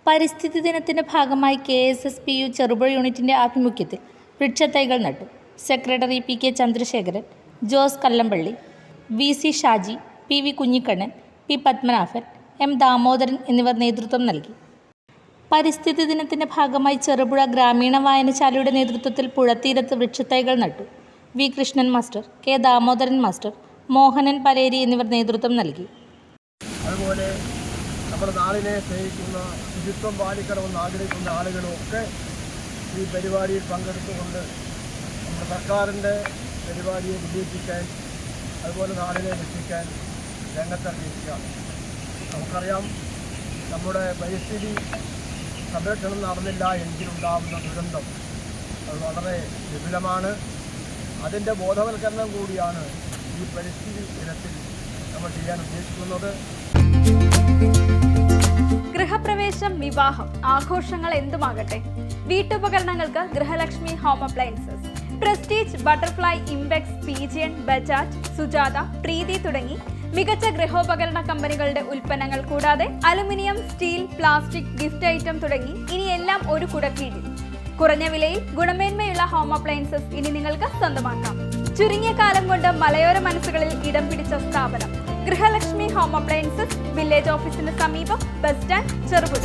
പരിസ്ഥിതി ദിനത്തിൻ്റെ ഭാഗമായി KSSPU ചെറുപുഴ യൂണിറ്റിൻ്റെ ആഭിമുഖ്യത്തിൽ വൃക്ഷത്തൈകൾ നട്ടു. Secretary PK Chandrasekharan, Jose Kallampally, VC Shaji, PV Kunhikannan, P Padmanabhan, M Damodaran എന്നിവർ നേതൃത്വം നൽകി. പരിസ്ഥിതി ദിനത്തിൻ്റെ ഭാഗമായി ചെറുപുഴ ഗ്രാമീണ വായനശാലയുടെ നേതൃത്വത്തിൽ പുഴത്തീരത്ത് വൃക്ഷത്തൈകൾ നട്ടു. V Krishnan master, K Damodaran master, Mohanan Paleri എന്നിവർ നേതൃത്വം നൽകി. അതുപോലെ നമ്മുടെ നാടിനെ സ്നേഹിക്കുന്ന, ശുചിത്വം പാലിക്കണമെന്ന് ആഗ്രഹിക്കുന്ന ആളുകളൊക്കെ ഈ പരിപാടിയിൽ പങ്കെടുത്തുകൊണ്ട് നമ്മുടെ സർക്കാരിൻ്റെ പരിപാടിയെ വിജയിപ്പിക്കാൻ, അതുപോലെ നാടിനെ രക്ഷിക്കാൻ രംഗത്തിറങ്ങിയിരിക്കുകയാണ്. നമുക്കറിയാം, നമ്മുടെ പരിസ്ഥിതി സംരക്ഷണം നടന്നില്ല എങ്കിലുണ്ടാകുന്ന ദുരന്തം അത് വളരെ വിപുലമാണ്. അതിൻ്റെ ബോധവൽക്കരണം കൂടിയാണ് ഈ പരിസ്ഥിതി ദിനത്തിൽ നമ്മൾ ചെയ്യാൻ ഉദ്ദേശിക്കുന്നത്. ഗൃഹപ്രവേശം, വിവാഹം, ആഘോഷങ്ങൾ എന്തുമാകട്ടെ, വീട്ടുപകരണങ്ങൾക്ക് Grihalakshmi home appliances, Prestige, Butterfly, Impex, Pigeon, Bajaj, Sujata, Preethi തുടങ്ങി മികച്ച ഗൃഹോപകരണ കമ്പനികളുടെ ഉൽപ്പന്നങ്ങൾ കൂടാതെ aluminium, steel, plastic, gift item തുടങ്ങി ഇനി എല്ലാം ഒരു കുടക്കീഴിൽ. കുറഞ്ഞ വിലയിൽ ഗുണമേന്മയുള്ള ഹോം അപ്ലയൻസസ് ഇനി നിങ്ങൾക്ക് സ്വന്തമാക്കാം. ചുരുങ്ങിയ കാലം കൊണ്ട് മലയോര മനസ്സുകളിൽ ഇടം പിടിച്ച സ്ഥാപനം ഗൃഹലക്ഷ്മി ഹോം അപ്ലയൻസസ്, വില്ലേജ് ഓഫീസിന് സമീപം, ബസ് സ്റ്റാൻഡ്, ചെറുപുഴ.